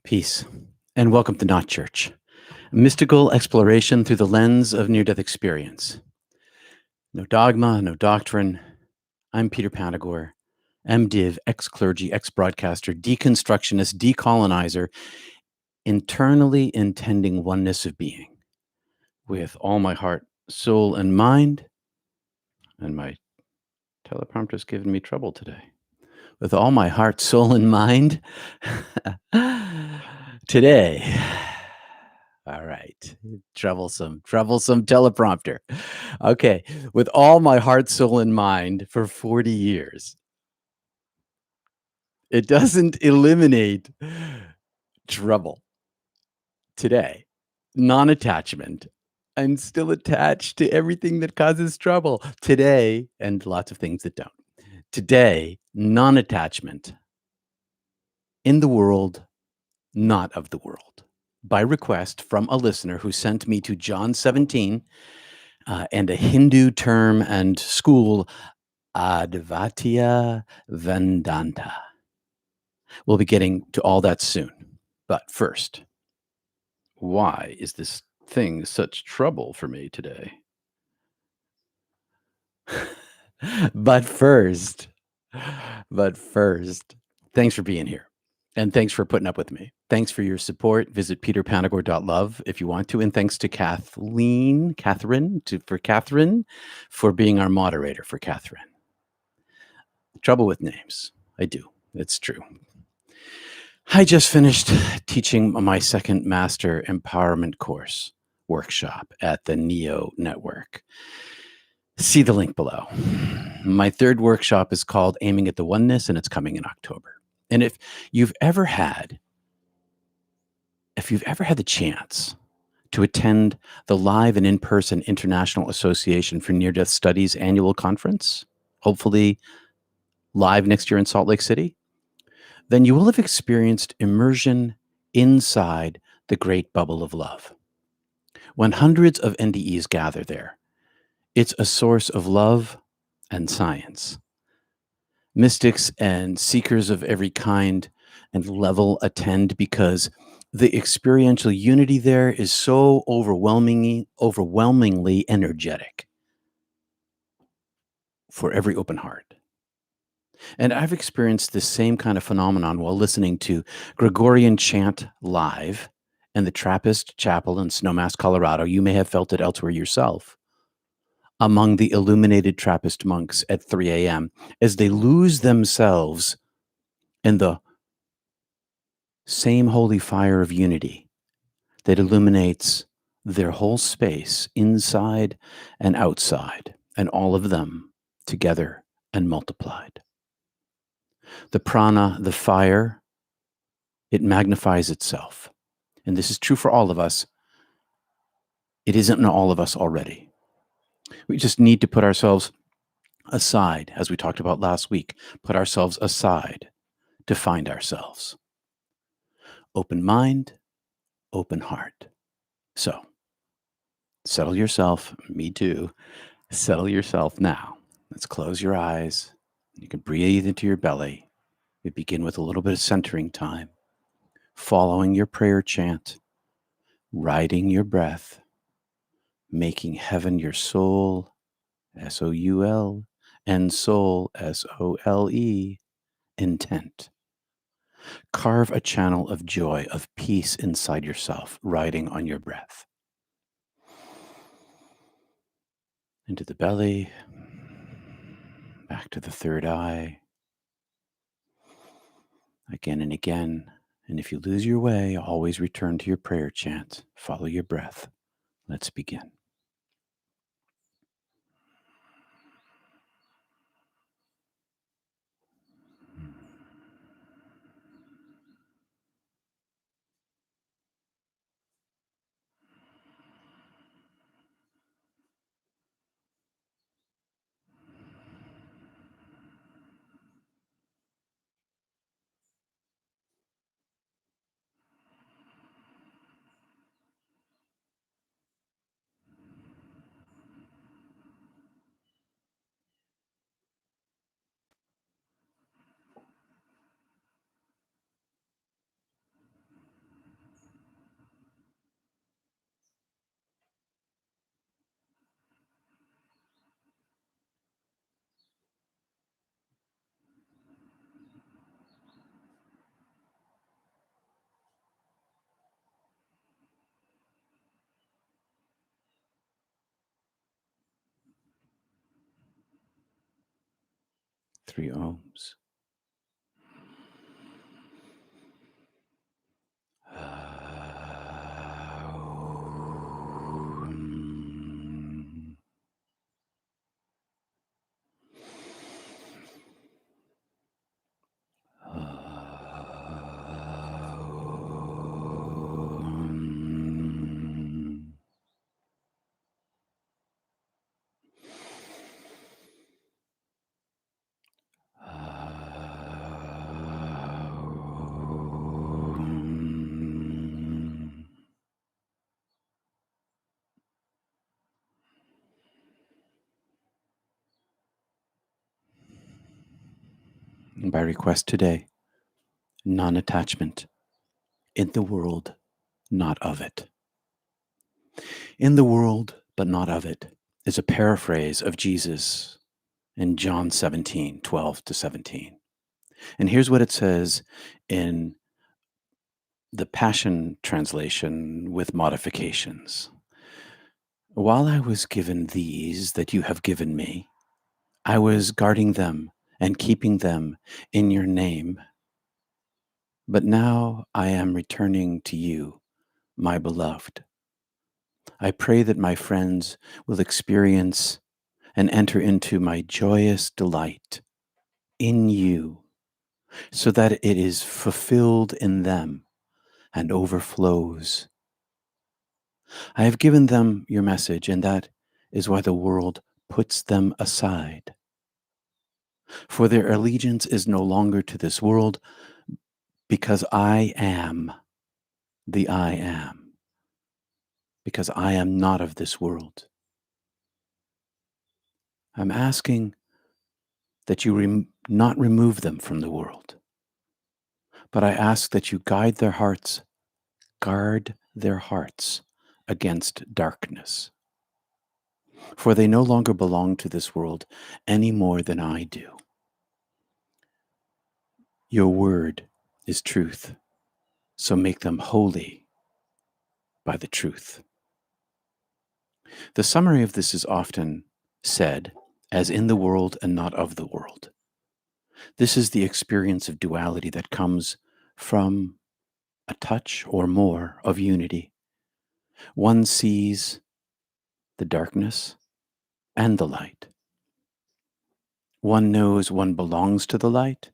Peace, and welcome to Not Church, a mystical exploration through the lens of near-death experience. No dogma, no doctrine. I'm Peter Panagore, MDiv, ex-clergy, ex-broadcaster, deconstructionist, decolonizer, internally intending oneness of being, with all my heart, soul, and mind. And my teleprompter's giving me trouble today. With all my heart, soul, and mind. Today. All right. Troublesome teleprompter. Okay. With all my heart, soul, and mind for 40 years. It doesn't eliminate trouble. Today, non-attachment. I'm still attached to everything that causes trouble. Today, and lots of things that don't. Today, non-attachment. In the world, not of the world. By request from a listener who sent me to John 17 and a Hindu term and school, Advaita Vedānta. We'll be getting to all that soon. But first, why is this thing such trouble for me today? But first, thanks for being here. And thanks for putting up with me. Thanks for your support. Visit peterpanagore.love if you want to. And thanks to Catherine, for being our moderator for Catherine. Trouble with names. I do. It's true. I just finished teaching my second Master Empowerment course workshop at the NEO Network. See the link below. My third workshop is called Aiming at the Oneness, and it's coming in October. And if you've ever had the chance to attend the live and in-person International Association for Near-Death Studies annual conference, hopefully live next year in Salt Lake City, then you will have experienced immersion inside the great bubble of love. When hundreds of NDEs gather there, it's a source of love and science. Mystics and seekers of every kind and level attend because the experiential unity there is so overwhelmingly energetic for every open heart. And I've experienced this same kind of phenomenon while listening to Gregorian chant live in the Trappist Chapel in Snowmass, Colorado. You may have felt it elsewhere yourself. Among the illuminated Trappist monks at 3 a.m. as they lose themselves in the same holy fire of unity that illuminates their whole space inside and outside, and all of them together and multiplied. The prana, the fire, it magnifies itself. And this is true for all of us. It isn't in all of us already. We just need to put ourselves aside, as we talked about last week, put ourselves aside to find ourselves. Open mind, open heart. So, settle yourself. Me too. Settle yourself now. Let's close your eyes. You can breathe into your belly. We begin with a little bit of centering time, following your prayer chant, riding your breath, making heaven your soul, S-O-U-L, and soul, S-O-L-E, intent. Carve a channel of joy, of peace inside yourself, riding on your breath. Into the belly, back to the third eye, again and again. And if you lose your way, always return to your prayer chant. Follow your breath. Let's begin. 3 ohms. And by request today, non-attachment, in the world, not of it. In the world, but not of it, is a paraphrase of Jesus in John 17:12-17. And here's what it says in the Passion Translation with modifications. While I was given these that you have given me, I was guarding them and keeping them in your name. But now I am returning to you, my beloved. I pray that my friends will experience and enter into my joyous delight in you, so that it is fulfilled in them and overflows. I have given them your message, and that is why the world puts them aside. For their allegiance is no longer to this world, because I am the I am, because I am not of this world. I'm asking that you not remove them from the world, but I ask that you guard their hearts against darkness. For they no longer belong to this world any more than I do. Your word is truth, so make them holy by the truth. The summary of this is often said as in the world and not of the world. This is the experience of duality that comes from a touch or more of unity. One sees the darkness and the light. One knows one belongs to the light,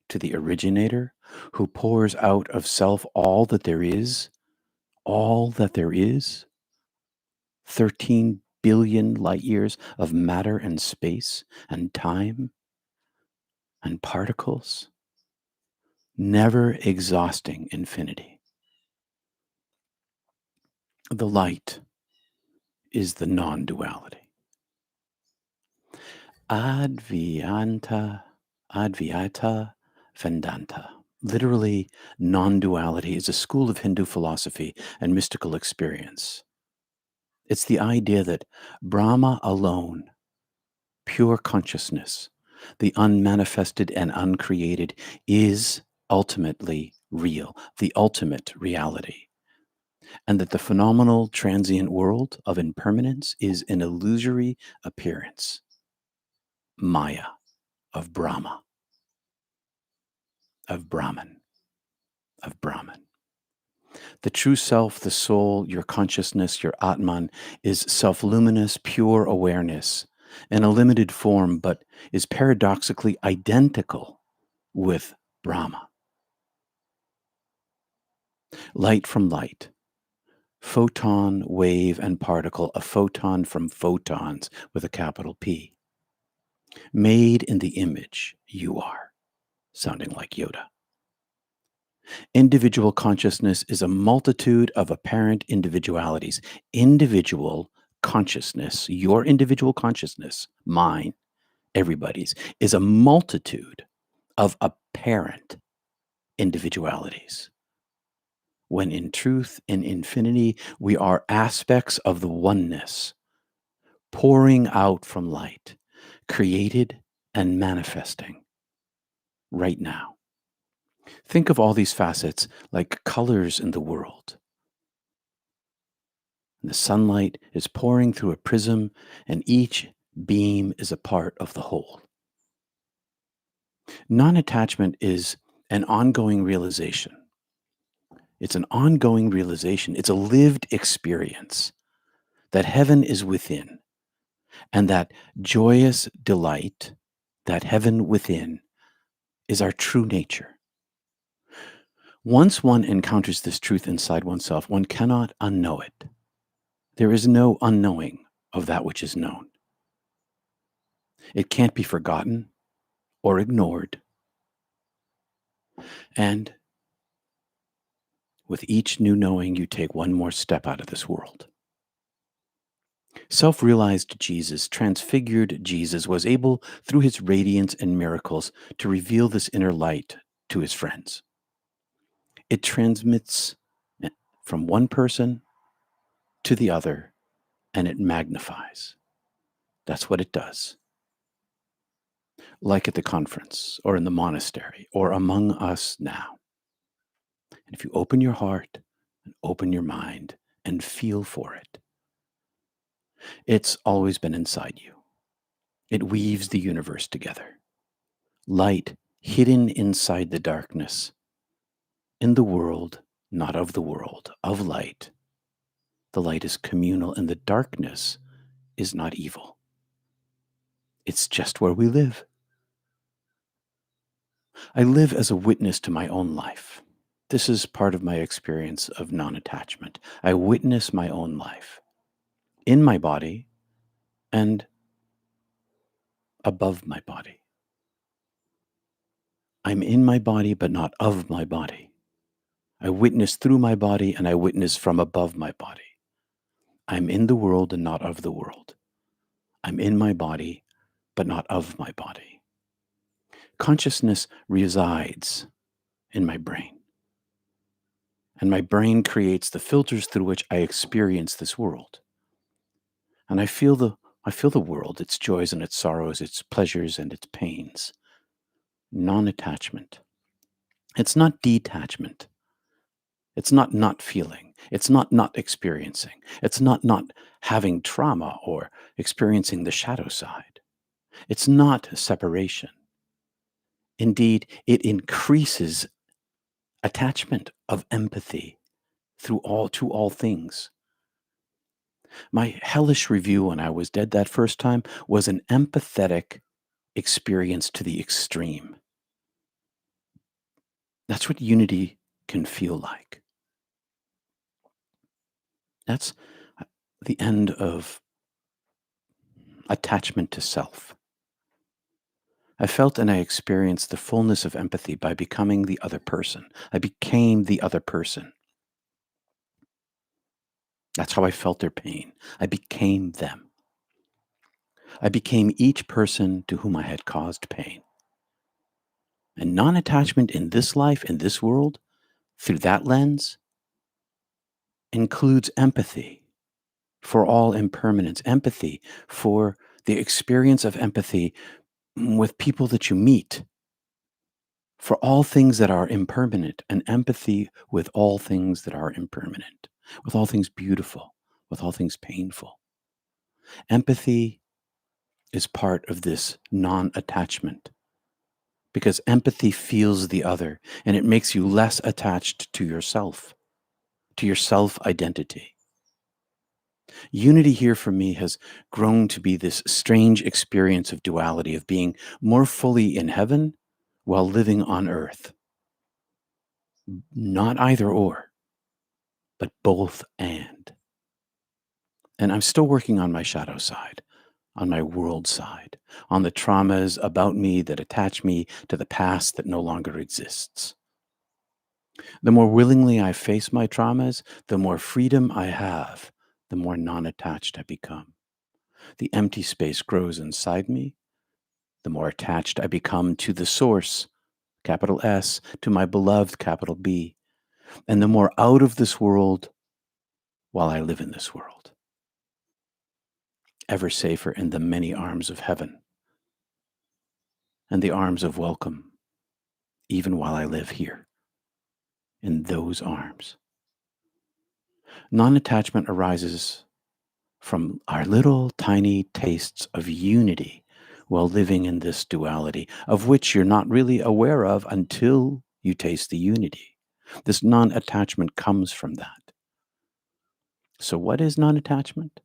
to the originator, who pours out of self all that there is, 13 billion light years of matter and space and time and particles, never exhausting infinity. The light is the non-duality. Advaita Vedānta. Literally, non-duality is a school of Hindu philosophy and mystical experience. It's the idea that Brahma alone, pure consciousness, the unmanifested and uncreated, is ultimately real, the ultimate reality, and that the phenomenal transient world of impermanence is an illusory appearance, Maya, of Brahma, of Brahman, of Brahman. The true self, the soul, your consciousness, your Atman, is self-luminous, pure awareness in a limited form, but is paradoxically identical with Brahma. Light from light, photon, wave, and particle, a photon from photons with a capital P. Made in the image you are, sounding like Yoda. Individual consciousness is a multitude of apparent individualities. Individual consciousness, your individual consciousness, mine, everybody's, is a multitude of apparent individualities. When in truth, in infinity, we are aspects of the oneness, pouring out from light, created and manifesting right now. Think of all these facets like colors in the world. The sunlight is pouring through a prism, and each beam is a part of the whole. Non attachment is an ongoing realization. It's an ongoing realization. It's a lived experience that heaven is within, and that joyous delight, that heaven within, is our true nature. Once one encounters this truth inside oneself, one cannot unknow it. There is no unknowing of that which is known. It can't be forgotten or ignored. And with each new knowing, you take one more step out of this world. Self realized Jesus, transfigured Jesus, was able, through his radiance and miracles, to reveal this inner light to his friends. It transmits from one person to the other, and it magnifies. That's what it does. Like at the conference, or in the monastery, or among us now. And if you open your heart and open your mind and feel for it, it's always been inside you. It weaves the universe together. Light hidden inside the darkness, in the world, not of the world, of light. The light is communal, and the darkness is not evil. It's just where we live. I live as a witness to my own life. This is part of my experience of non-attachment. I witness my own life in my body and above my body. I'm in my body, but not of my body. I witness through my body, and I witness from above my body. I'm in the world and not of the world. I'm in my body, but not of my body. Consciousness resides in my brain, and my brain creates the filters through which I experience this world. And I feel the world, its joys and its sorrows, its pleasures and its pains. Non-attachment. It's not detachment. It's not feeling. It's not experiencing. It's not having trauma or experiencing the shadow side. It's not separation. Indeed, it increases attachment of empathy to all things. My hellish review when I was dead that first time was an empathetic experience to the extreme. That's what unity can feel like. That's the end of attachment to self. I felt and I experienced the fullness of empathy by becoming the other person. I became the other person. That's how I felt their pain. I became them. I became each person to whom I had caused pain. And non-attachment in this life, in this world, through that lens, includes empathy for all impermanence, empathy for the experience of empathy with people that you meet, for all things that are impermanent, and empathy with all things that are impermanent, with all things beautiful, with all things painful. Empathy is part of this non-attachment because empathy feels the other and it makes you less attached to yourself, to your self-identity. Unity here for me has grown to be this strange experience of duality, of being more fully in heaven while living on earth. Not either or, but both and. And I'm still working on my shadow side, on my world side, on the traumas about me that attach me to the past that no longer exists. The more willingly I face my traumas, the more freedom I have, the more non-attached I become. The empty space grows inside me, the more attached I become to the source, capital S, to my beloved, capital B, and the more out of this world while I live in this world. Ever safer in the many arms of heaven and the arms of welcome, even while I live here, in those arms. Non-attachment arises from our little tiny tastes of unity while living in this duality, of which you're not really aware of until you taste the unity. This non attachment comes from that. So, what is non attachment?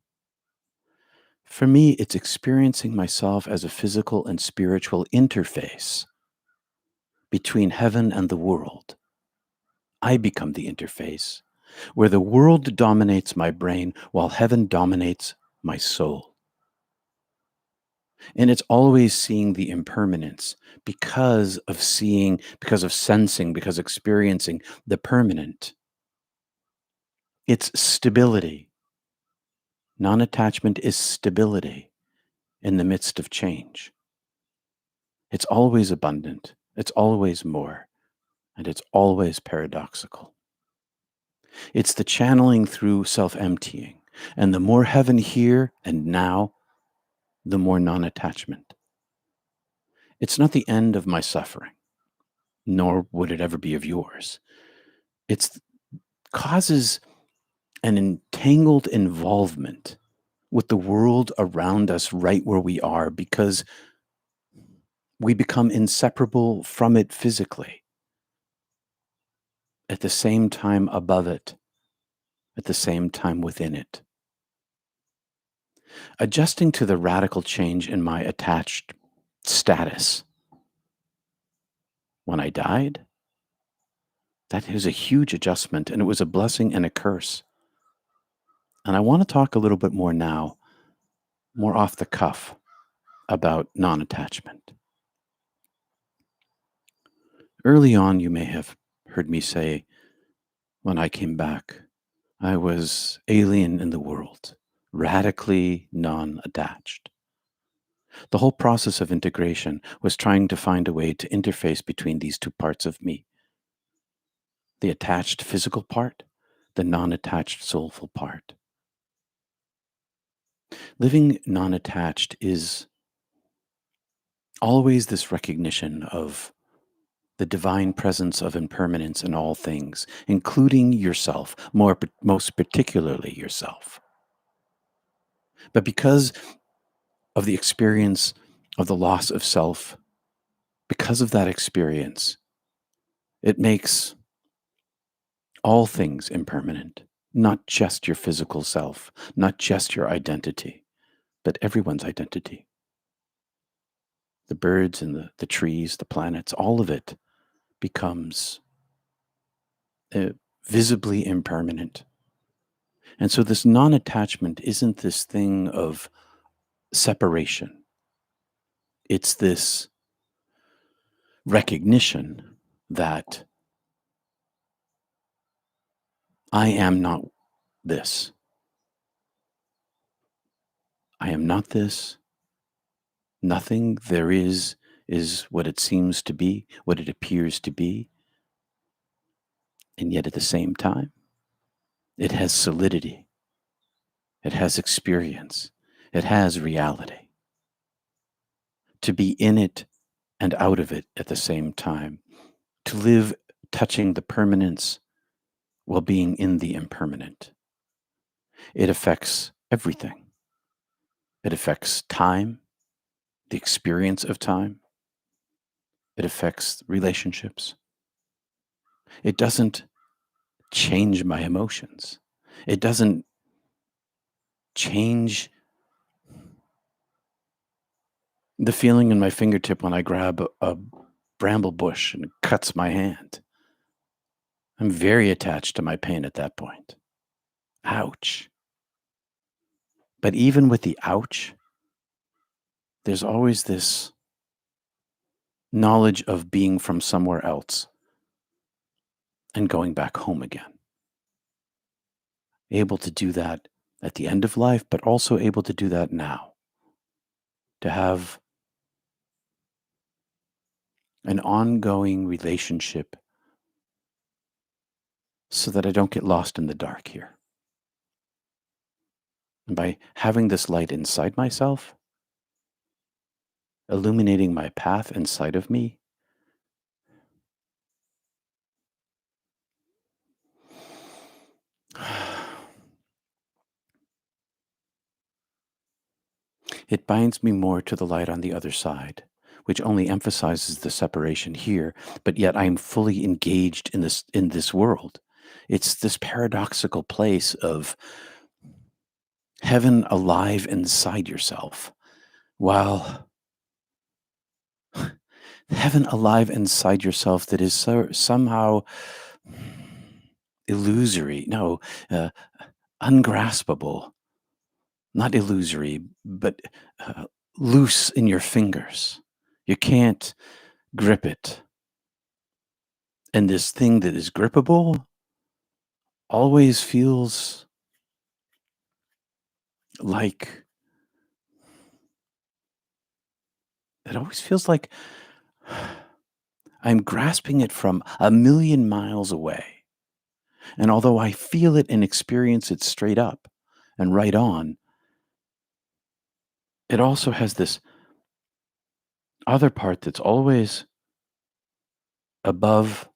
For me, it's experiencing myself as a physical and spiritual interface between heaven and the world. I become the interface where the world dominates my brain while heaven dominates my soul. And it's always seeing the impermanence because of seeing, because of sensing, because experiencing the permanent. It's stability. Non attachment is stability in the midst of change. It's always abundant, it's always more, and it's always paradoxical. It's the channeling through self emptying. And the more heaven here and now, the more non attachment. It's not the end of my suffering, nor would it ever be of yours. It causes an entangled involvement with the world around us right where we are because we become inseparable from it physically, at the same time above it, at the same time within it. Adjusting to the radical change in my attached status when I died, that was a huge adjustment, and it was a blessing and a curse. And I want to talk a little bit more now, more off the cuff, about non attachment. Early on, you may have heard me say, when I came back, I was alien in the world, radically non attached. The whole process of integration was trying to find a way to interface between these two parts of me, the attached physical part, the non attached soulful part. Living non attached is always this recognition of the divine presence of impermanence in all things, including yourself, most particularly yourself. But because of the experience of the loss of self, because of that experience, it makes all things impermanent, not just your physical self, not just your identity, but everyone's identity. The birds and the trees, the planets, all of it becomes visibly impermanent. And so this non attachment isn't this thing of separation, it's this recognition that I am not this. I am not this. Nothing there is what it seems to be, what it appears to be. And yet at the same time, it has solidity, it has experience, it has reality. To be in it and out of it at the same time, to live touching the permanence while being in the impermanent. It affects everything. It affects time, the experience of time. It affects relationships. It doesn't change my emotions. It doesn't change the feeling in my fingertip when I grab a bramble bush and it cuts my hand. I'm very attached to my pain at that point. Ouch. But even with the ouch, there's always this knowledge of being from somewhere else and going back home again. Able to do that at the end of life, but also able to do that now. To have an ongoing relationship so that I don't get lost in the dark here. And by having this light inside myself, illuminating my path inside of me, It binds me more to the light on the other side, which only emphasizes the separation here, but yet I am fully engaged in this world. It's this paradoxical place of heaven alive inside yourself, while heaven alive inside yourself that is somehow illusory, no, ungraspable, not illusory, but uh, loose in your fingers. You can't grip it. And this thing that is grippable always feels like it always feels like I'm grasping it from a million miles away. And although I feel it and experience it straight up and right on, it also has this other part that's always above,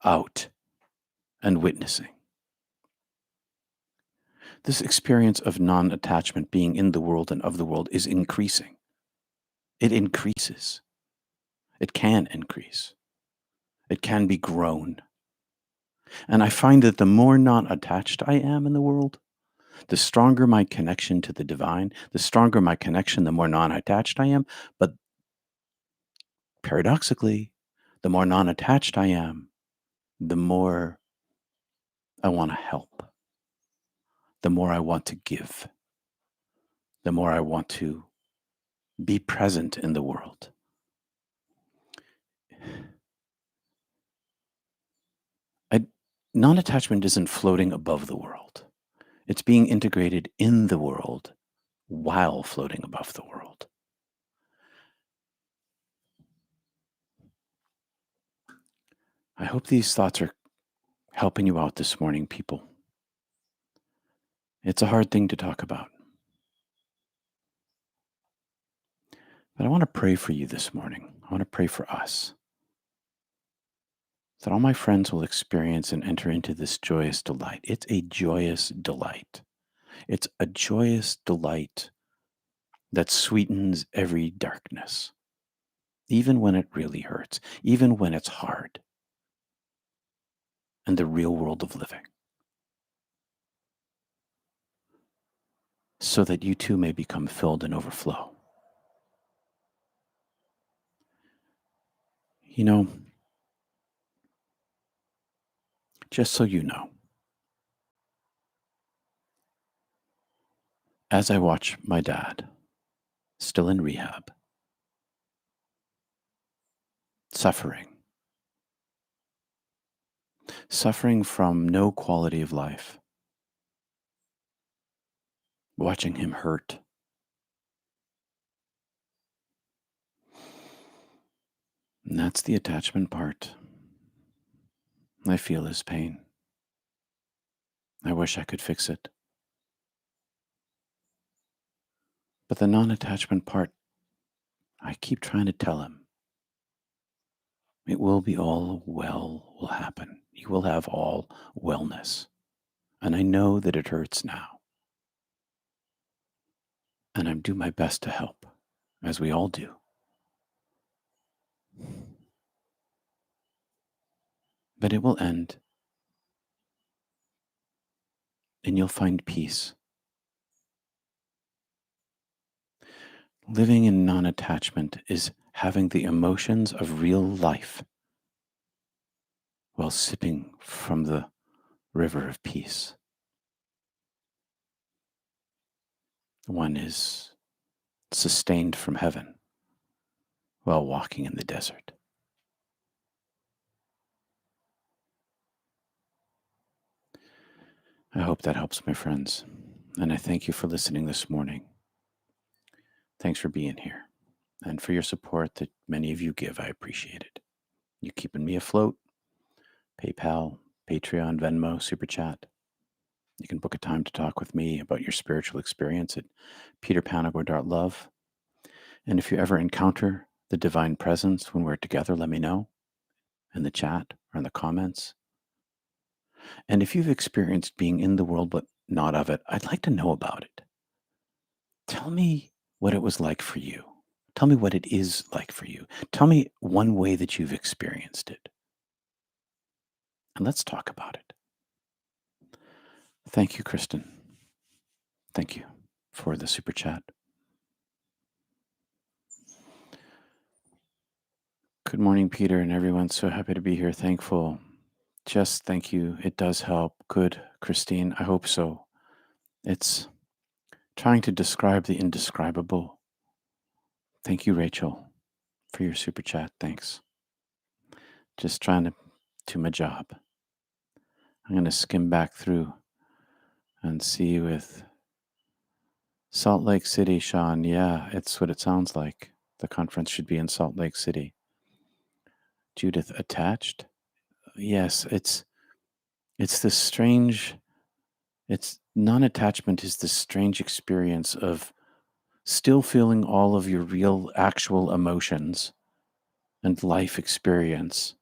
out, and witnessing. This experience of non attachment, being in the world and of the world, is increasing. It increases. It can increase. It can be grown. And I find that the more non attached I am in the world, the stronger my connection to the divine, the stronger my connection, the more non attached I am. But paradoxically, the more non attached I am, the more I want to help, the more I want to give, the more I want to be present in the world. Non attachment isn't floating above the world, it's being integrated in the world while floating above the world. I hope these thoughts are helping you out this morning, people. It's a hard thing to talk about. But I want to pray for you this morning. I want to pray for us that all my friends will experience and enter into this joyous delight. It's a joyous delight. It's a joyous delight that sweetens every darkness, even when it really hurts, even when it's hard, and the real world of living, so that you too may become filled and overflow. You know, just so you know, as I watch my dad, still in rehab, suffering from no quality of life, watching him hurt, and that's the attachment part. I feel his pain. I wish I could fix it. But the non attachment part, I keep trying to tell him it will be all well, will happen. You will have all wellness. And I know that it hurts now. And I'm doing my best to help, as we all do. But it will end, and you'll find peace. Living in non attachment is having the emotions of real life while sipping from the river of peace. One is sustained from heaven while walking in the desert. I hope that helps, my friends. And I thank you for listening this morning. Thanks for being here and for your support that many of you give. I appreciate it. You keeping me afloat. PayPal, Patreon, Venmo, Super Chat. You can book a time to talk with me about your spiritual experience at peterpanagore.love. And if you ever encounter the divine presence when we're together, let me know in the chat or in the comments. And if you've experienced being in the world but not of it, I'd like to know about it. Tell me what it was like for you. Tell me what it is like for you. Tell me one way that you've experienced it. And let's talk about it. Thank you, Kristen. Thank you for the super chat. Good morning, Peter, and everyone. So happy to be here. Thankful. Just thank you. It does help. Good, Christine. I hope so. It's trying to describe the indescribable. Thank you, Rachel, for your super chat. Thanks. Just trying to do my job. I'm going to skim back through and see with Salt Lake City, Sean. Yeah, it's what it sounds like. The conference should be in Salt Lake City. Judith, attached? Yes, it's this strange, it's non-attachment is this strange experience of still feeling all of your real actual emotions and life experience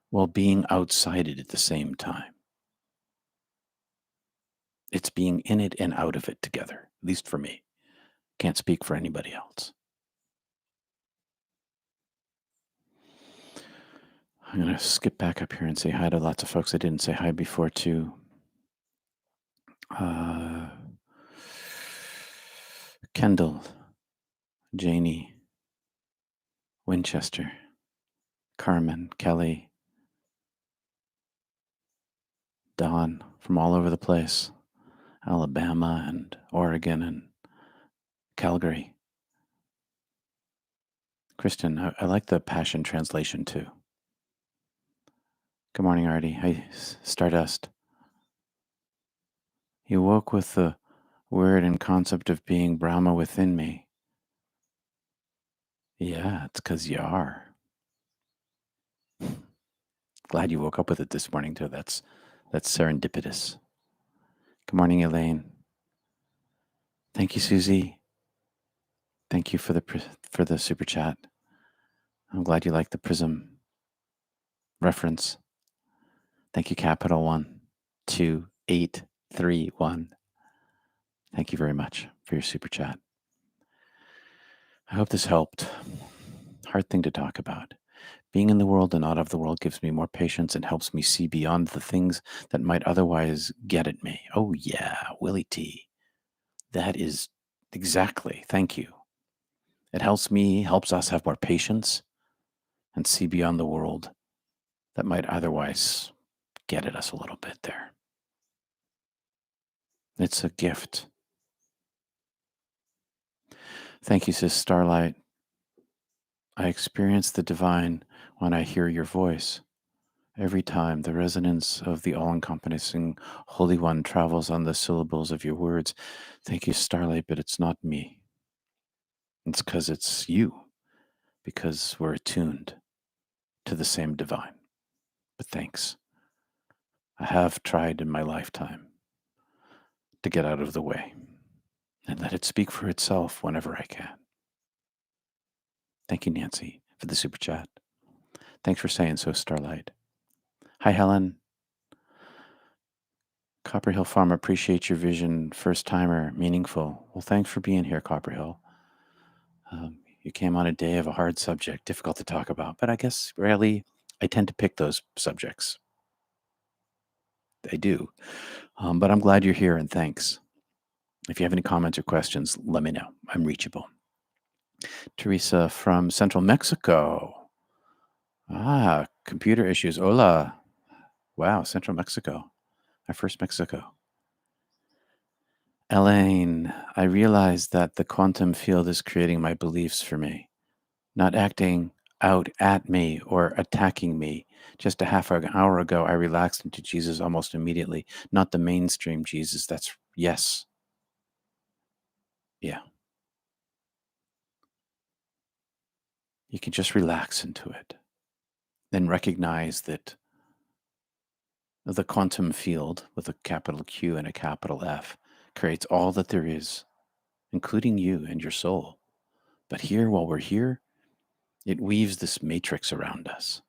while being outside it at the same time. It's being in it and out of it together, at least for me. Can't speak for anybody else. I'm going to skip back up here and say hi to lots of folks I didn't say hi before, too. Kendall, Janie, Winchester, Carmen, Kelly, Don from all over the place, Alabama and Oregon and Calgary. Kristen, I like the Passion Translation too. Good morning, Artie. Hi, Stardust. You woke with the word and concept of being Brahma within me. Yeah, it's because you are. Glad you woke up with it this morning too. That's serendipitous. Good morning, Elaine. Thank you, Susie. Thank you for the super chat. I'm glad you like the prism reference. Thank you, Capital 12831. Thank you very much for your super chat. I hope this helped. Hard thing to talk about. Being in the world and not of the world gives me more patience and helps me see beyond the things that might otherwise get at me. Oh, yeah, Willie T. That is exactly. Thank you. It helps us have more patience and see beyond the world that might otherwise get at us a little bit there. It's a gift. Thank you, Sis Starlight. I experience the divine when I hear your voice. Every time the resonance of the all-encompassing Holy One travels on the syllables of your words. Thank you, Starlight, but it's not me. It's because it's you, because we're attuned to the same divine. But thanks. I have tried in my lifetime to get out of the way and let it speak for itself whenever I can. Thank you, Nancy, for the super chat. Thanks for saying so, Starlight. Hi, Helen. Copper Hill Farm, appreciate your vision. First timer, meaningful. Well, thanks for being here, Copper Hill. You came on a day of a hard subject, difficult to talk about, but I guess rarely I tend to pick those subjects. I do. But I'm glad you're here and thanks. If you have any comments or questions, let me know. I'm reachable. Teresa from Central Mexico. Computer issues. Hola. Wow, Central Mexico. My first Mexico. Elaine, I realize that the quantum field is creating my beliefs for me, not acting out at me or attacking me. Just a half an hour ago, I relaxed into Jesus almost immediately, not the mainstream Jesus. That's yes. Yeah. You can just relax into it. Then recognize that the quantum field with a capital Q and a capital F creates all that there is, including you and your soul. But here, while we're here, it weaves this matrix around us.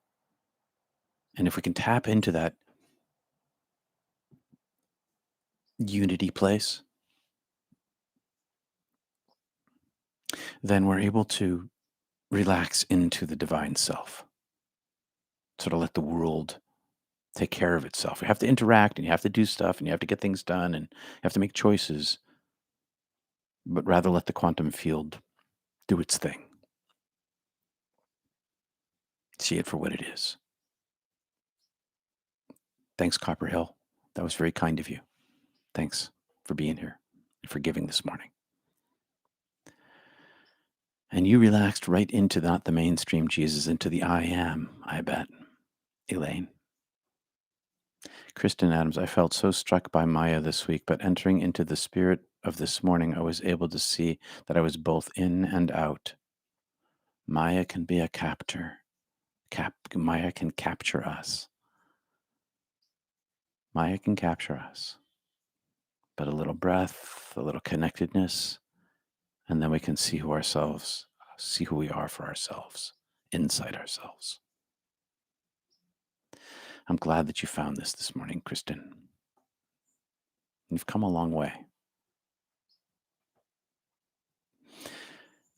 And if we can tap into that unity place, then we're able to relax into the divine self, sort of let the world take care of itself. You have to interact and you have to do stuff and you have to get things done and you have to make choices, but rather let the quantum field do its thing. See it for what it is. Thanks, Copper Hill. That was very kind of you. Thanks for being here and for giving this morning. And you relaxed right into not the mainstream Jesus, into the I am, I bet. Elaine. Kristen Adams, I felt so struck by Maya this week, but entering into the spirit of this morning, I was able to see that I was both in and out. Maya can be a captor. Maya can capture us. Maya can capture us. But a little breath, a little connectedness, and then we can see who we are for ourselves, inside ourselves. I'm glad that you found this morning, Kristen. You've come a long way.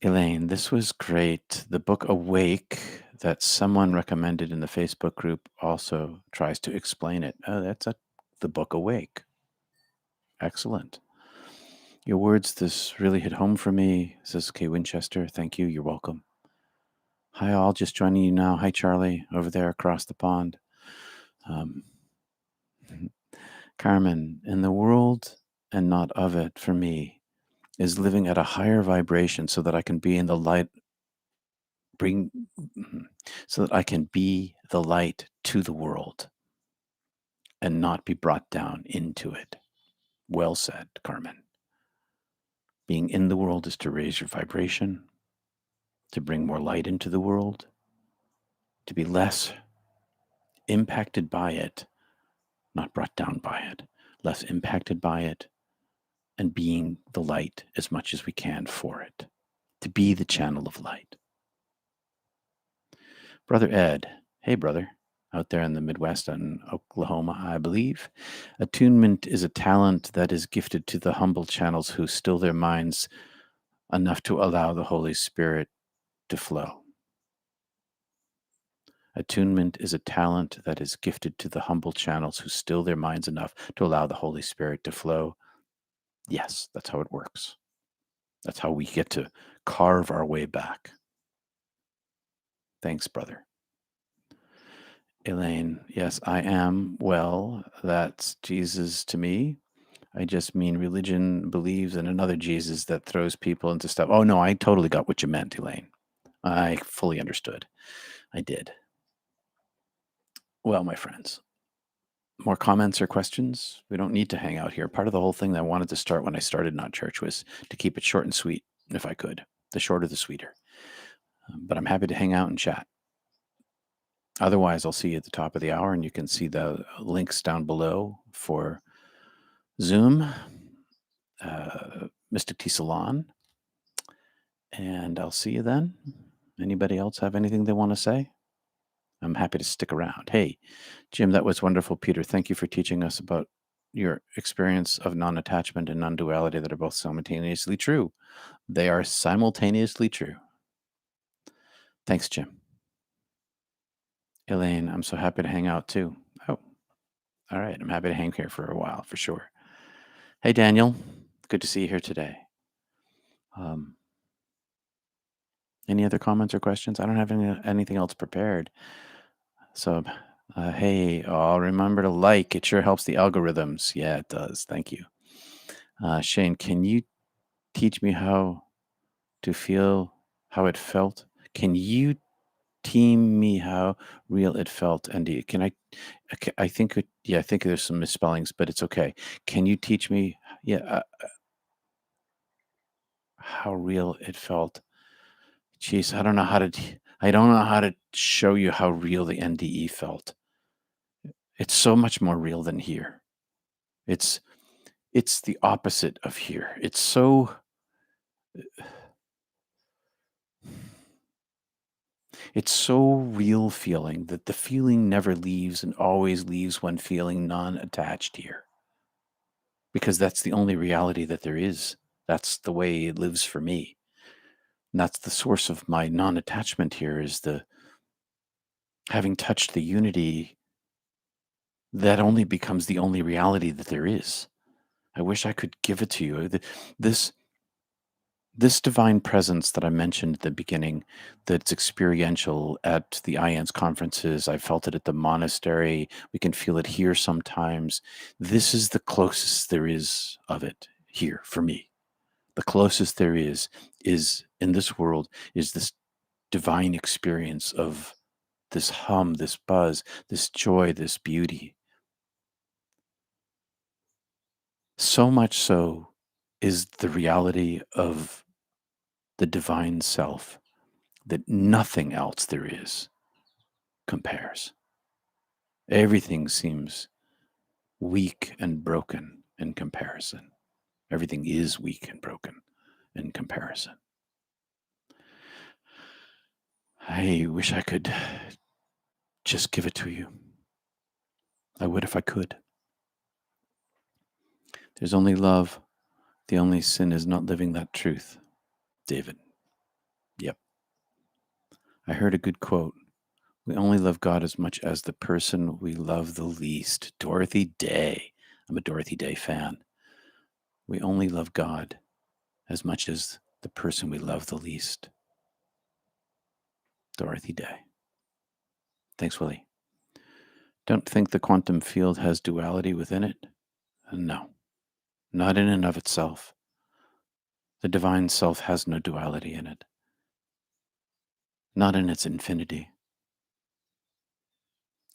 Elaine, this was great. The book Awake that someone recommended in the Facebook group also tries to explain it. Oh, the book Awake. Excellent. Your words, this really hit home for me, says Kay Winchester. Thank you. You're welcome. Hi, all. Just joining you now. Hi, Charlie, over there across the pond. Carmen, in the world and not of it, for me, is living at a higher vibration so that I can be in the light, so that I can be the light to the world and not be brought down into it. Well said, Carmen. Being in the world is to raise your vibration, to bring more light into the world, to be less impacted by it, not brought down by it, less impacted by it, and being the light as much as we can for it, to be the channel of light. Brother Ed, hey brother, out there in the Midwest in Oklahoma, I believe. Attunement is a talent that is gifted to the humble channels who still their minds enough to allow the Holy Spirit to flow. Attunement is a talent that is gifted to the humble channels who still their minds enough to allow the Holy Spirit to flow. Yes, that's how it works. That's how we get to carve our way back. Thanks, brother. Elaine, yes, I am. Well, that's Jesus to me. I just mean religion believes in another Jesus that throws people into stuff. Oh, no, I totally got what you meant, Elaine. I fully understood. I did. Well, my friends, more comments or questions? We don't need to hang out here. Part of the whole thing that I wanted to start when I started Not Church was to keep it short and sweet, if I could. The shorter, the sweeter. But I'm happy to hang out and chat. Otherwise, I'll see you at the top of the hour, and you can see the links down below for Zoom, Mystic Tea Salon, and I'll see you then. Anybody else have anything they want to say? I'm happy to stick around. Hey, Jim, that was wonderful. Peter, thank you for teaching us about your experience of non-attachment and non-duality that are both simultaneously true. They are simultaneously true. Thanks, Jim. Elaine, I'm so happy to hang out too. Oh, all right. I'm happy to hang here for a while, for sure. Hey, Daniel. Good to see you here today. Any other comments or questions? I don't have anything else prepared. So, hey, I'll remember to like. It sure helps the algorithms. Yeah, it does. Thank you. Shane, can you teach me how to feel how it felt? Can you team me how real it felt? And can I? I think I think there's some misspellings, but it's okay. Can you teach me? Yeah, how real it felt. Jeez, I don't know how to show you how real the NDE felt. It's so much more real than here. It's the opposite of here. It's so real feeling that the feeling never leaves and always leaves one feeling non-attached here. Because that's the only reality that there is. That's the way it lives for me. And that's the source of my non-attachment here, is the having touched the unity that only becomes the only reality that there is. I wish I could give it to you. This this divine presence that I mentioned at the beginning, that's experiential at the IANS conferences. I felt it at the monastery. We can feel it here sometimes. This is the closest there is of it here for me. The closest there is in this world, is this divine experience of this hum, this buzz, this joy, this beauty. So much so is the reality of the divine self that nothing else there is compares. Everything seems weak and broken in comparison. Everything is weak and broken in comparison. I wish I could just give it to you. I would if I could. There's only love. The only sin is not living that truth. David. Yep. I heard a good quote. We only love God as much as the person we love the least. Dorothy Day. I'm a Dorothy Day fan. We only love God as much as the person we love the least. Dorothy Day. Thanks, Willie. Don't think the quantum field has duality within it? No, not in and of itself. The divine self has no duality in it, not in its infinity.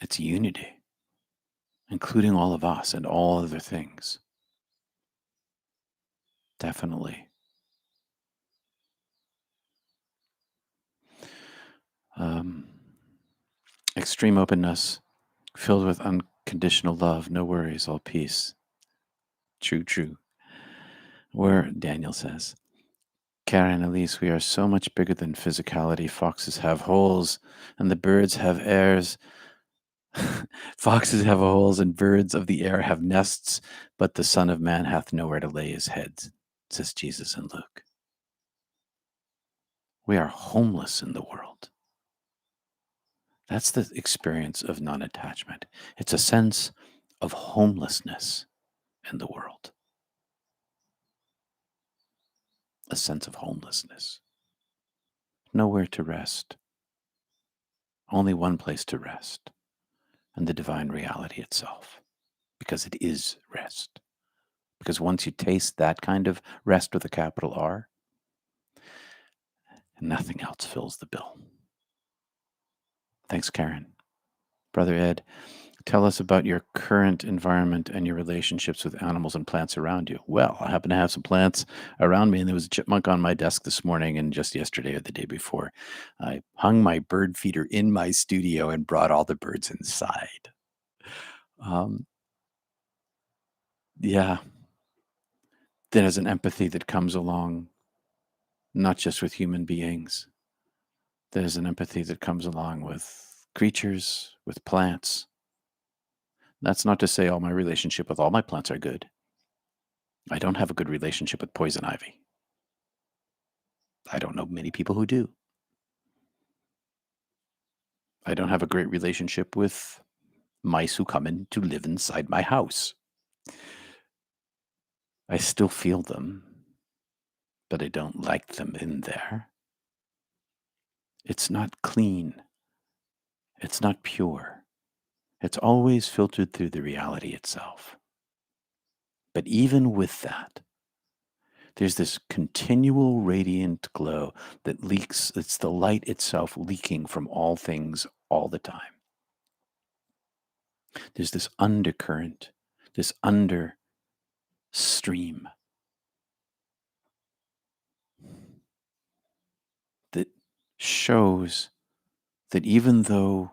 It's unity, including all of us and all other things. Definitely. Extreme openness, filled with unconditional love, no worries, all peace. True, true. Where Daniel says, Karen, Elise, we are so much bigger than physicality. Foxes have holes, and the birds have airs. Foxes have holes, and birds of the air have nests, but the Son of Man hath nowhere to lay his head, says Jesus in Luke. We are homeless in the world. That's the experience of non-attachment. It's a sense of homelessness in the world. A sense of homelessness. Nowhere to rest. Only one place to rest, and the divine reality itself, because it is rest. Because once you taste that kind of rest with a capital R, nothing else fills the bill. Thanks, Karen. Brother Ed, tell us about your current environment and your relationships with animals and plants around you. Well, I happen to have some plants around me, and there was a chipmunk on my desk this morning, and just yesterday or the day before, I hung my bird feeder in my studio and brought all the birds inside. Yeah, there's an empathy that comes along, not just with human beings. There's an empathy that comes along with creatures, with plants. That's not to say all my relationship with all my plants are good. I don't have a good relationship with poison ivy. I don't know many people who do. I don't have a great relationship with mice who come in to live inside my house. I still feel them, but I don't like them in there. It's not clean. It's not pure. It's always filtered through the reality itself. But even with that, there's this continual radiant glow that leaks. It's the light itself leaking from all things all the time. There's this undercurrent, this understream that shows that even though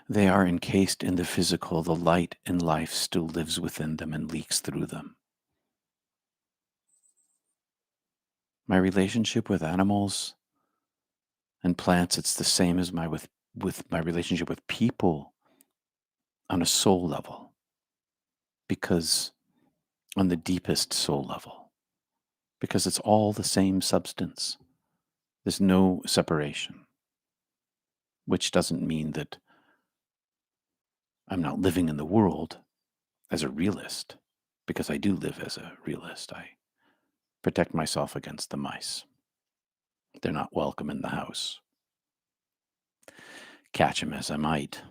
they are encased in the physical, the light in life still lives within them and leaks through them. My relationship with animals and plants, it's the same as with my relationship with people on a soul level. Because on the deepest soul level, because it's all the same substance. There's no separation, which doesn't mean that I'm not living in the world as a realist, because I do live as a realist. I protect myself against the mice. They're not welcome in the house. Catch them as I might,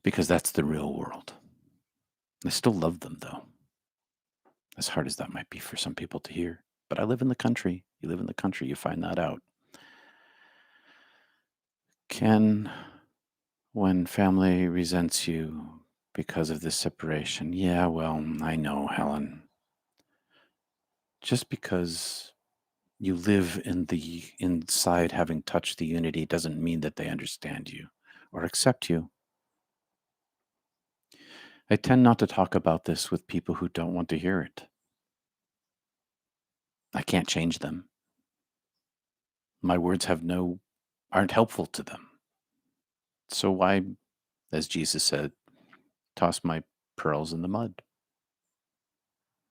because that's the real world. I still love them, though, as hard as that might be for some people to hear. But I live in the country. You live in the country, you find that out. When family resents you because of this separation, yeah, well, I know, Helen. Just because you live in the inside having touched the unity doesn't mean that they understand you or accept you. I tend not to talk about this with people who don't want to hear it. I can't change them. My words aren't helpful to them. So why, as Jesus said, toss my pearls in the mud?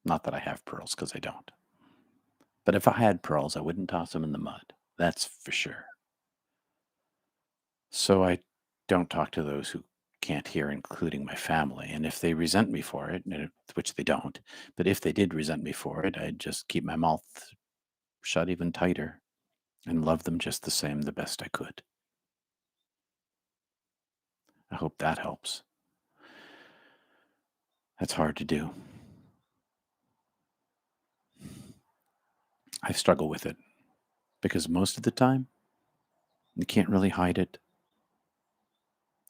Not that I have pearls, because I don't. But if I had pearls, I wouldn't toss them in the mud. That's for sure. So I don't talk to those who can't hear, including my family. And if they resent me for it, which they don't, but if they did resent me for it, I'd just keep my mouth shut even tighter and love them just the same, the best I could. I hope that helps. That's hard to do. I struggle with it because most of the time, you can't really hide it.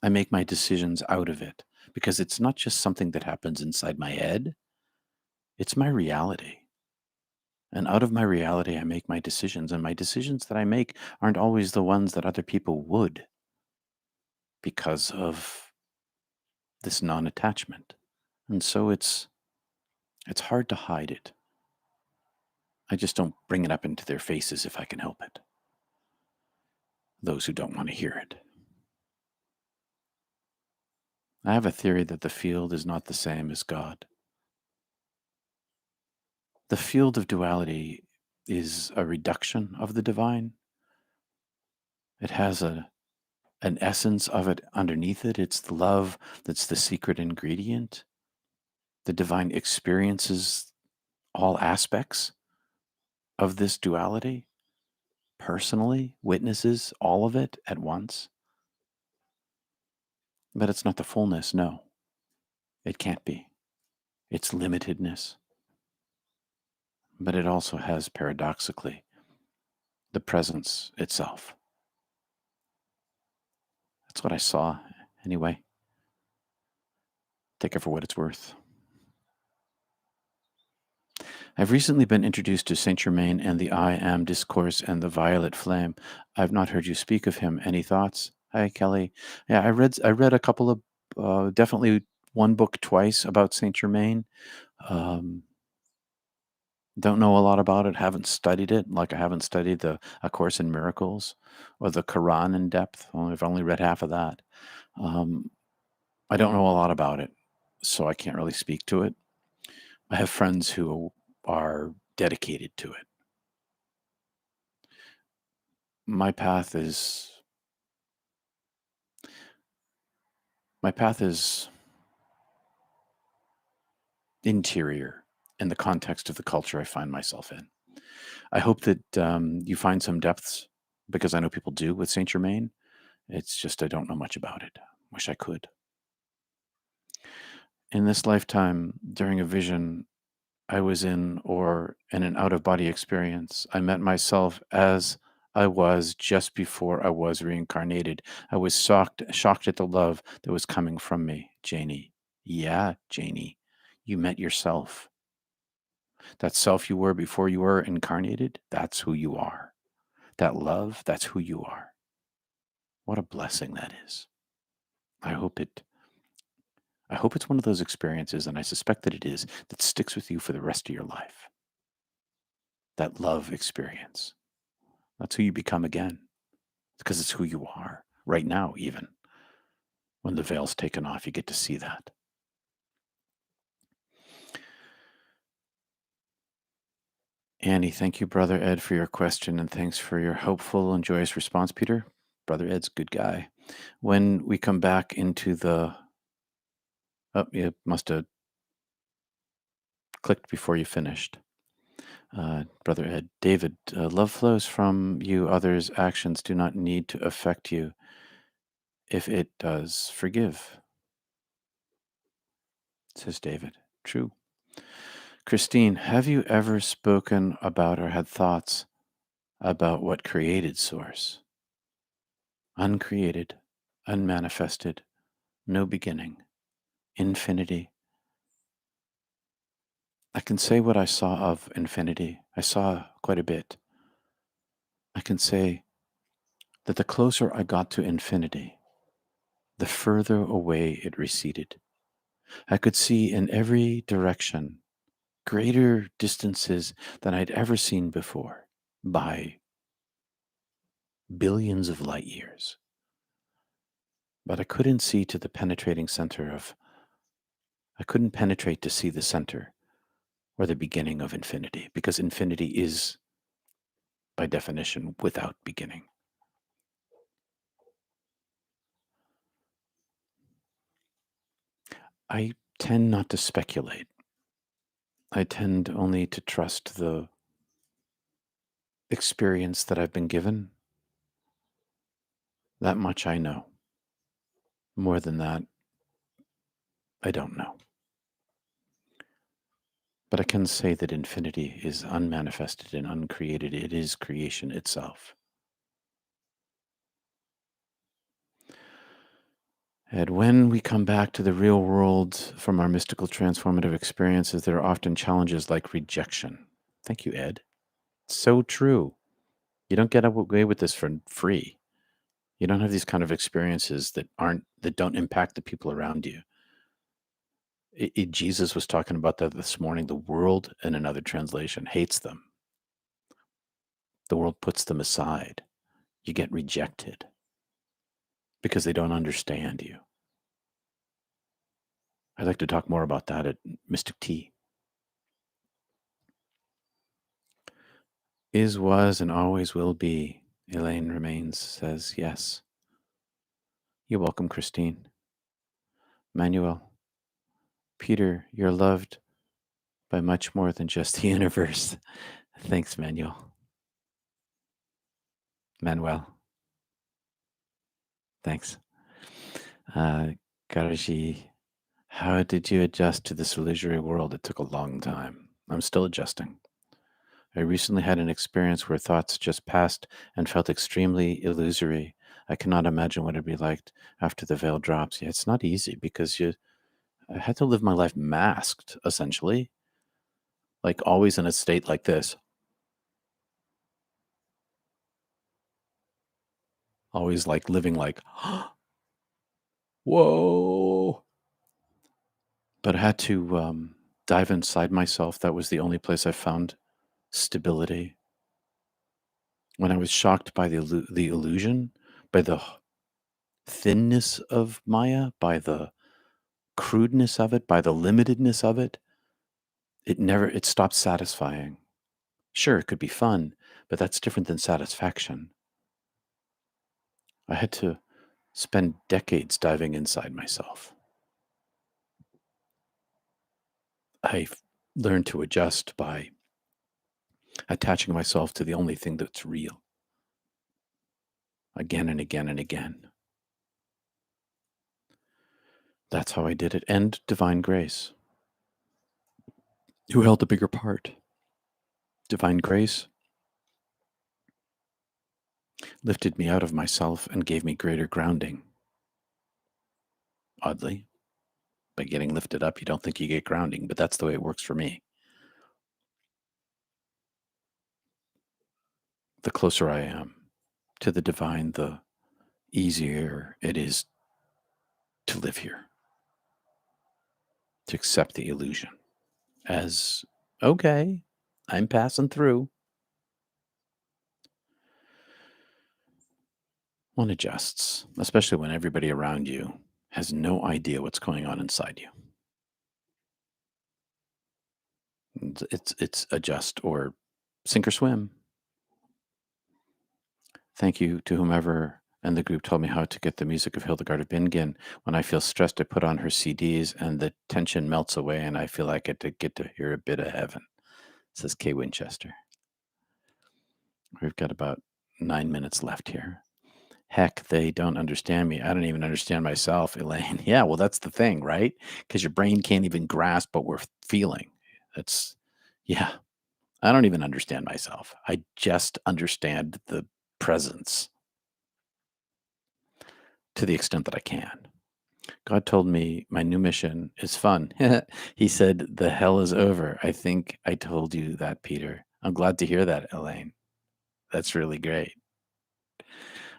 I make my decisions out of it because it's not just something that happens inside my head, it's my reality. And out of my reality, I make my decisions. And my decisions that I make aren't always the ones that other people would because of this non attachment. And so it's hard to hide it. I just don't bring it up into their faces if I can help it. Those who don't want to hear it. I have a theory that the field is not the same as God. The field of duality is a reduction of the divine. It has an essence of it underneath it. It's the love that's the secret ingredient. The divine experiences all aspects of this duality personally, witnesses all of it at once. But it's not the fullness, no. It can't be. It's limitedness. But it also has, paradoxically, the presence itself. That's what I saw, anyway. Take it for what it's worth. I've recently been introduced to Saint Germain and the I Am Discourse and the Violet Flame. I've not heard you speak of him. Any thoughts? Hi, Kelly. Yeah, I read a couple of, definitely one book twice about Saint Germain. Don't know a lot about it. Haven't studied it. Like I haven't studied A Course in Miracles or the Quran in depth. I've only read half of that. I don't know a lot about it, so I can't really speak to it. I have friends who are dedicated to it. My path is interior in the context of the culture I find myself in. I hope that you find some depths, because I know people do with Saint Germain. It's just I don't know much about it. Wish I could. In this lifetime, during a vision I was in, or in an out of body experience, I met myself as I was just before I was reincarnated. I was shocked at the love that was coming from me, Janie. Yeah, Janie, you met yourself. That self you were before you were incarnated, that's who you are. That love, that's who you are. What a blessing that is. I hope it's one of those experiences, and I suspect that it is, that sticks with you for the rest of your life. That love experience. That's who you become again. Because it's who you are right now, even. When the veil's taken off, you get to see that. Annie, thank you, Brother Ed, for your question, and thanks for your hopeful and joyous response, Peter. Brother Ed's a good guy. When we come back into the. Oh, you must have clicked before you finished. Brother Ed, David, love flows from you, others' actions do not need to affect you. If it does, forgive, says David. True. Christine, have you ever spoken about or had thoughts about what created Source? Uncreated, unmanifested, no beginning, infinity. I can say what I saw of infinity. I saw quite a bit. I can say that the closer I got to infinity, the further away it receded. I could see in every direction greater distances than I'd ever seen before by billions of light years. But I couldn't see to the penetrating center of, I couldn't penetrate to see the center or the beginning of infinity, because infinity is, by definition, without beginning. I tend not to speculate. I tend only to trust the experience that I've been given. That much I know. More than that, I don't know. But I can say that infinity is unmanifested and uncreated. It is creation itself. And when we come back to the real world from our mystical transformative experiences, there are often challenges like rejection. Thank you, Ed. So true. You don't get away with this for free. You don't have these kind of experiences that don't impact the people around you. Jesus was talking about that this morning. The world, in another translation, hates them. The world puts them aside. You get rejected because they don't understand you. I'd like to talk more about that at Mystic Tea. Is, was, and always will be. Elaine Remains says yes. You're welcome, Christine. Manuel. Peter, you're loved by much more than just the universe. Thanks, Manuel. Manuel. Thanks. Garaji, how did you adjust to this illusory world? It took a long time. I'm still adjusting. I recently had an experience where thoughts just passed and felt extremely illusory. I cannot imagine what it'd be like after the veil drops. Yeah, it's not easy because I had to live my life masked, essentially, like always in a state like this. Always like living like, whoa. But I had to dive inside myself. That was the only place I found stability. When I was shocked by the illusion, by the thinness of Maya, by the crudeness of it, by the limitedness of it, it stopped satisfying. Sure, it could be fun, but that's different than satisfaction. I had to spend decades diving inside myself. I learned to adjust by attaching myself to the only thing that's real again and again and again. That's how I did it. And divine grace, who held the bigger part. Divine grace lifted me out of myself and gave me greater grounding. Oddly, by getting lifted up, you don't think you get grounding, but that's the way it works for me. The closer I am to the divine, the easier it is to live here, to accept the illusion as okay, I'm passing through. One adjusts, especially when everybody around you has no idea what's going on inside you. It's adjust or Sink or swim. Thank you to whomever and the group told me how to get the music of Hildegard of Bingen. When I feel stressed, I put on her CDs and the tension melts away and I feel like I get to hear a bit of heaven, says Kay Winchester. We've got about 9 minutes left here. Heck, they don't understand me. I don't even understand myself, Elaine. Yeah, well, that's the thing, right? Because your brain can't even grasp what we're feeling. That's, yeah, I don't even understand myself. I just understand the presence to the extent that I can. God told me my new mission is fun. He said, the hell is over. I think I told you that, Peter. I'm glad to hear that, Elaine. That's really great.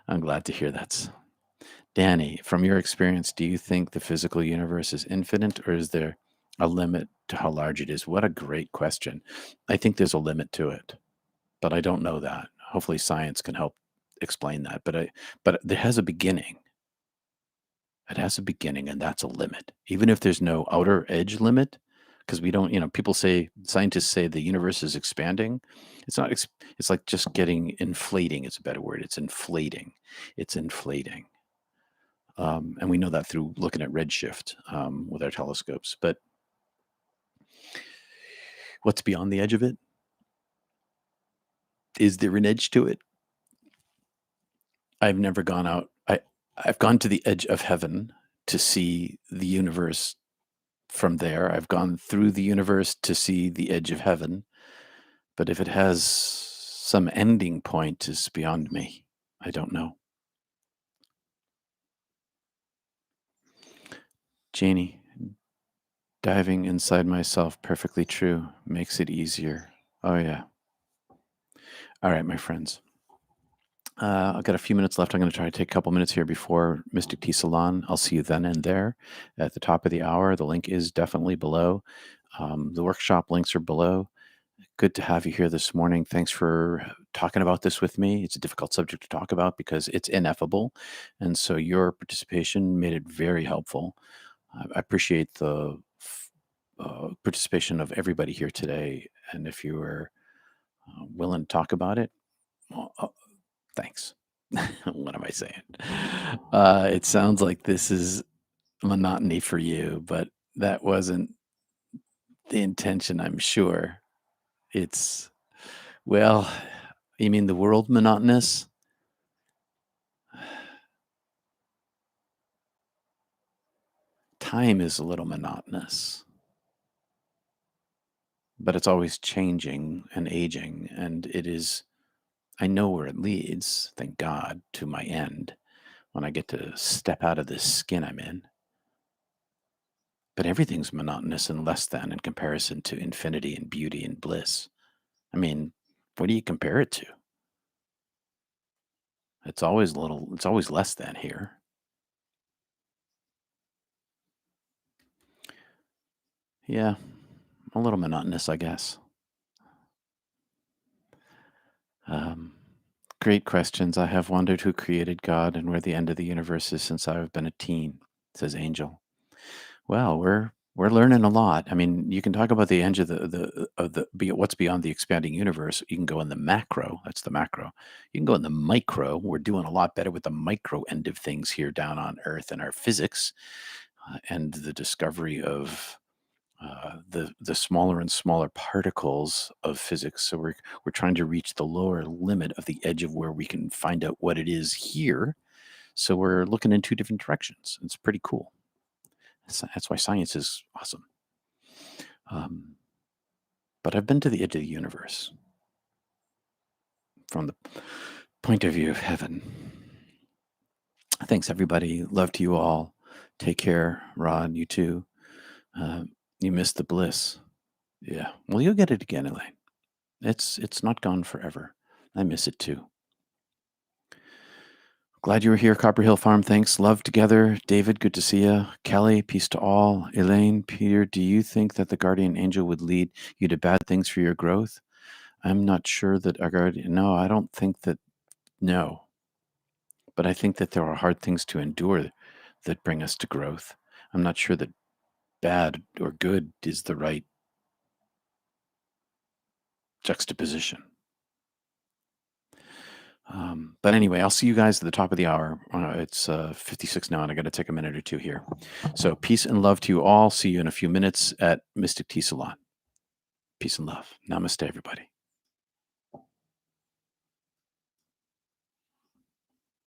I'm glad to hear that. Danny, from your experience, do you think the physical universe is infinite or is there a limit to how large it is? What a great question. I think there's a limit to it, but I don't know that. Hopefully science can help explain that. But there has a beginning. It has a beginning and that's a limit. Even if there's no outer edge limit, because we don't, people say, scientists say the universe is expanding. It's not, it's like just getting inflating. It's a better word. It's inflating. It's inflating. And we know that through looking at redshift with our telescopes. But what's beyond the edge of it? Is there an edge to it? I've never gone out. I've gone to the edge of heaven to see the universe from there. I've gone through the universe to see the edge of heaven. But if it has some ending point is beyond me. I don't know. Janie, diving inside myself, perfectly true, makes it easier. Oh, yeah. All right, my friends. I've got a few minutes left. I'm going to try to take a couple minutes here before Mystic Tea Salon. I'll see you then and there at the top of the hour. The link is definitely below. The workshop links are below. Good to have you here this morning. Thanks for talking about this with me. It's a difficult subject to talk about because it's ineffable. And so your participation made it very helpful. I appreciate the participation of everybody here today. And if you were willing to talk about it, well, thanks. What am I saying? It sounds like this is monotony for you, but that wasn't the intention, I'm sure. It's, well, you mean the world monotonous? Time is a little monotonous, but it's always changing and aging. And it is, I know where it leads, thank God, to my end when I get to step out of this skin I'm in. But everything's monotonous and less than in comparison to infinity and beauty and bliss. I mean, what do you compare it to? It's always it's always less than here. Yeah, a little monotonous, I guess. Um, Great questions. I have wondered who created God and where the end of the universe is since I've been a teen, says Angel. Well, we're learning a lot. I mean, you can talk about the end of what's beyond the expanding universe. You can go in the macro. That's the macro. You can go in the micro. We're doing a lot better with the micro end of things here down on Earth and our physics and the discovery of the smaller and smaller particles of physics. So we're trying to reach the lower limit of the edge of where we can find out what it is here. So we're looking in two different directions. It's pretty cool. That's why science is awesome. Um, but I've been to the edge of the universe from the point of view of heaven. Thanks, everybody. Love to you all. Take care, Rod. You too. You missed the bliss. Yeah. Well, you'll get it again, Elaine. It's not gone forever. I miss it too. Glad you were here, Copper Hill Farm. Thanks. Love together. David, good to see you. Kelly, peace to all. Elaine, Peter, do you think that the guardian angel would lead you to bad things for your growth? I'm not sure that our guardian, no, I don't think that, no. But I think that there are hard things to endure that bring us to growth. I'm not sure that bad or good is the right juxtaposition. But anyway, I'll see you guys at the top of the hour. It's 56 now, and I got to take a minute or two here. So peace and love to you all. See you in a few minutes at Mystic Tea Salon. Peace and love. Namaste, everybody.